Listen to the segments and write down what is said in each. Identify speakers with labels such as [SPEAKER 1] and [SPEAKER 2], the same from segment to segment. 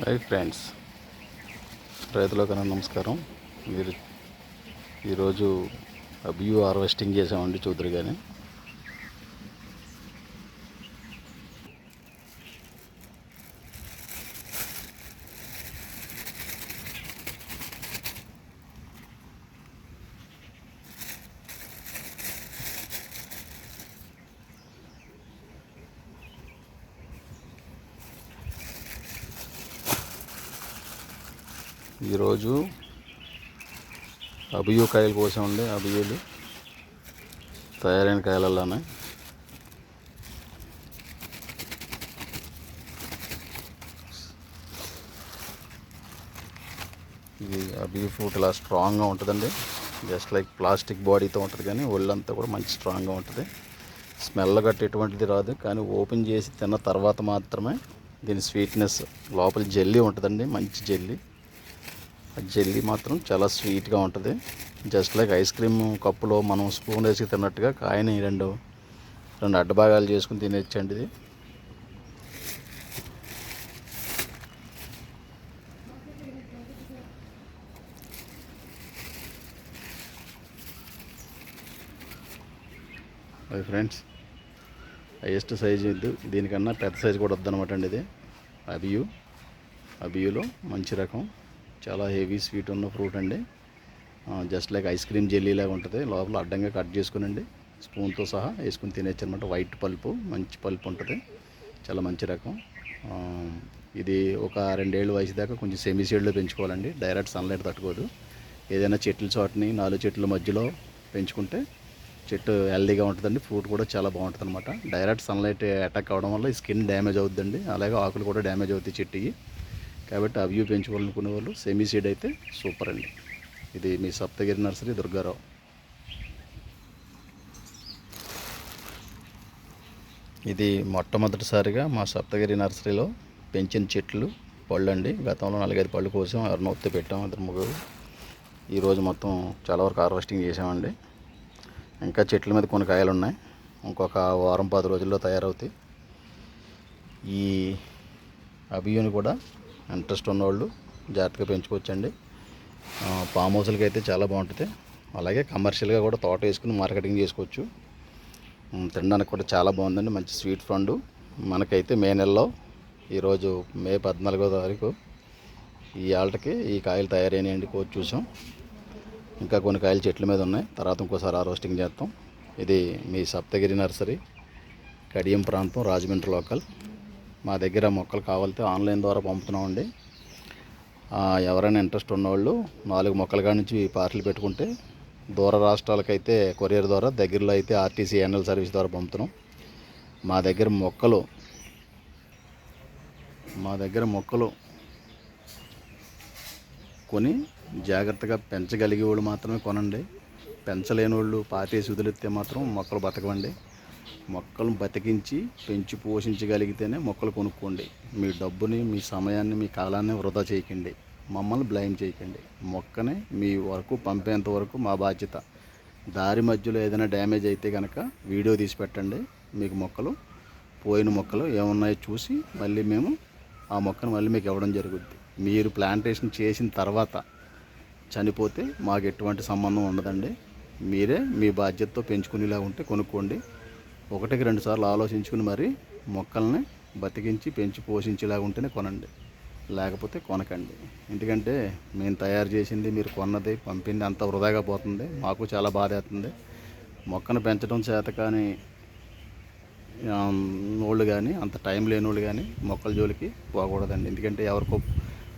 [SPEAKER 1] Hi friends, రైతులకు నమస్కారం. మీరు ఈరోజు అబియూ హార్వెస్టింగ్ చేసామండి, చూద్దరు కానీ. ఈరోజు అబియూ కాయలు కోసామండి. అబియూలు తయారైన కాయలల్లోనే ఇది అబియూ ఫ్రూట్ ఇలా స్ట్రాంగ్గా ఉంటుందండి. జస్ట్ లైక్ ప్లాస్టిక్ బాడీతో ఉంటుంది, కానీ ఒళ్ళంతా కూడా మంచి స్ట్రాంగ్గా ఉంటుంది. స్మెల్ గట్టి ఎటువంటిది రాదు, కానీ ఓపెన్ చేసి తిన్న తర్వాత మాత్రమే దీని స్వీట్నెస్, లోపల జెల్లీ ఉంటుందండి, మంచి జెల్లీ. జెల్లీ మాత్రం చాలా స్వీట్గా ఉంటుంది. జస్ట్ లైక్ ఐస్ క్రీమ్ కప్పులో మనం స్పూన్ వేసి తిన్నట్టుగా కాయని రెండు అడ్డభాగాలు చేసుకుని తినేచ్చండి ఇది. అది ఫ్రెండ్స్, హైయెస్ట్ సైజు ఇది. దీనికన్నా పెద్ద సైజు కూడా వద్దనమాట అండి ఇది. అబియూలో మంచి రకం, చాలా హెవీ స్వీట్ ఉన్న ఫ్రూట్ అండి. Just like ice cream jelly లాగా ఉంటుంది. లోపల అడ్డంగా కట్ చేసుకునండి స్పూన్తో సహా వేసుకుని తినేచ్చు అనమాట. వైట్ పల్పు, మంచి పల్పు ఉంటుంది, చాలా మంచి రకం. ఇది ఒక 2 ఏళ్ళ వయసు దాకా కొంచెం సెమీ షేడ్లో పెంచుకోవాలండి. Direct sunlight తట్టుకోదు. ఏదైనా చెట్ల చోటని 4 చెట్ల మధ్యలో పెంచుకుంటే చెట్టు హెల్దీగా ఉంటుందండి. ఫ్రూట్ కూడా చాలా బాగుంటుంది అనమాట. డైరెక్ట్ సన్లైట్ అటాక్ అవ్వడం వల్ల స్కిన్ డ్యామేజ్ అవుతుందండి, అలాగే ఆకులు కూడా డ్యామేజ్ అవుతాయి చెట్టుకి. కాబట్టి అవి పెంచుకోవాలనుకునే వాళ్ళు సెమీ సీడ్ అయితే సూపర్ అండి. ఇది మీ సప్తగిరి నర్సరీ, దుర్గారావు. ఇది మొట్టమొదటిసారిగా మా సప్తగిరి నర్సరీలో పెంచిన చెట్లు, పళ్ళు అండి. గతంలో 4-5 పళ్ళు కోసం ఎవరినో ఒత్తి పెట్టాం, 2-3. ఈరోజు మొత్తం చాలా వరకు హార్వెస్టింగ్ చేసామండి. ఇంకా చెట్ల మీద కొన్ని కాయలు ఉన్నాయి, ఇంకొక వారం 10 రోజుల్లో తయారవుతాయి. ఈ అబియూని కూడా ఇంట్రెస్ట్ ఉన్నవాళ్ళు జాగ్రత్తగా పెంచుకోవచ్చండి. ఫామ్ హౌస్లకి అయితే చాలా బాగుంటుంది. అలాగే కమర్షియల్గా కూడా తోట వేసుకుని మార్కెటింగ్ చేసుకోవచ్చు. తినడానికి కూడా చాలా బాగుందండి, మంచి స్వీట్ పండు. మనకైతే మే నెలలో, ఈరోజు మే 14వ తారీఖు, ఈ ఆల్టకి ఈ కాయలు తయారైనాయండి, కోసి చూసాం. ఇంకా కొన్ని కాయలు చెట్ల మీద ఉన్నాయి, తర్వాత ఇంకోసారి హార్వెస్టింగ్ చేస్తాం. ఇది మీ సప్తగిరి నర్సరీ, కడియం ప్రాంతం, రాజమండ్రి లోకల్. మా దగ్గర మొక్కలు కావాలితే ఆన్లైన్ ద్వారా పంపుతున్నామండి. ఎవరైనా ఇంట్రెస్ట్ ఉన్నవాళ్ళు 4 మొక్కల కాడి నుంచి పార్సల్ పెట్టుకుంటే దూర రాష్ట్రాలకైతే కొరియర్ ద్వారా, దగ్గరలో అయితే ఆర్టీసీ ఎన్ఎల్ సర్వీస్ ద్వారా పంపుతున్నాం. మా దగ్గర మొక్కలు కొని జాగ్రత్తగా పెంచగలిగే వాళ్ళు మాత్రమే కొనండి. పెంచలేని వాళ్ళు పార్టీసి వదిలిస్తే మాత్రం మొక్కలు బతకవండి. మొక్కలను బతికించి పెంచి పోషించగలిగితేనే మొక్కలు కొనుక్కోండి. మీ డబ్బుని, మీ సమయాన్ని, మీ కాలాన్ని వృధా చేయకండి. మమ్మల్ని బ్లేమ్ చేయకండి. మొక్కని మీ వరకు పంపేంత వరకు మా బాధ్యత. దారి మధ్యలో ఏదైనా డ్యామేజ్ అయితే కనుక వీడియో తీసి పెట్టండి. మీకు మొక్కలు, పోయిన మొక్కలు ఏమున్నాయో చూసి మళ్ళీ మేము ఆ మొక్కను మళ్ళీ మీకు ఇవ్వడం జరుగుద్ది. మీరు ప్లాంటేషన్ చేసిన తర్వాత చనిపోతే మాకు ఎటువంటి సంబంధం ఉండదండి. మీరే మీ బాధ్యతతో పెంచుకునేలా ఉంటే కొనుక్కోండి. 1-2 సార్లు ఆలోచించుకుని మరి మొక్కల్ని బతికించి పెంచి పోషించేలాగా ఉంటేనే కొనండి, లేకపోతే కొనకండి. ఎందుకంటే మేము తయారు చేసింది, మీరు కొన్నది, పంపింది అంత వృధాగా పోతుంది. మాకు చాలా బాధ అవుతుంది. మొక్కను పెంచడం చేత కానీ వాళ్ళు కానీ, అంత టైం లేని వాళ్ళు కానీ మొక్కల జోలికి పోకూడదండి. ఎందుకంటే ఎవరికో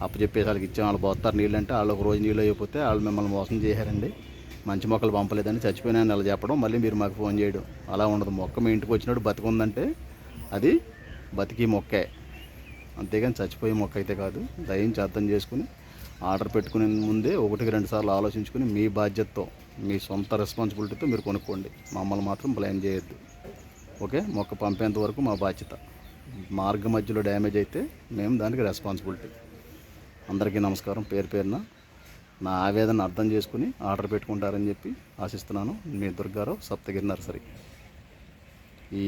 [SPEAKER 1] అప్పచెప్పేసి వాళ్ళకి ఇచ్చాం, వాళ్ళు పోస్తారు నీళ్ళు అంటే, వాళ్ళు ఒక రోజు నీళ్ళు అయిపోతే వాళ్ళు మిమ్మల్ని మోసం చేశారండి. మంచి మొక్కలు పంపలేదని చచ్చిపోయినా నెల చెప్పడం, మళ్ళీ మీరు మాకు ఫోన్ చేయడం, అలా ఉండదు. మొక్క మీ ఇంటికి వచ్చినప్పుడు బతికుందంటే అది బతికి మొక్కే, అంతేగాని చచ్చిపోయే మొక్క అయితే కాదు. దయించి అర్థం చేసుకుని ఆర్డర్ పెట్టుకునే ముందే 1-2 సార్లు ఆలోచించుకుని మీ బాధ్యతతో, మీ సొంత రెస్పాన్సిబిలిటీతో మీరు కొనుక్కోండి. మమ్మల్ని మాత్రం బ్లేమ్ చేయొద్దు. ఓకే, మొక్క పంపేంత వరకు మా బాధ్యత. మార్గ మధ్యలో డ్యామేజ్ అయితే మేము దానికి రెస్పాన్సిబిలిటీ. అందరికీ నమస్కారం, పేరు పేరున నా ఆవేదన అర్థం చేసుకుని ఆర్డర్ పెట్టుకుంటారని చెప్పి ఆశిస్తున్నాను. మీ దుర్గారావు, సప్తగిరి నర్సరీ. ఈ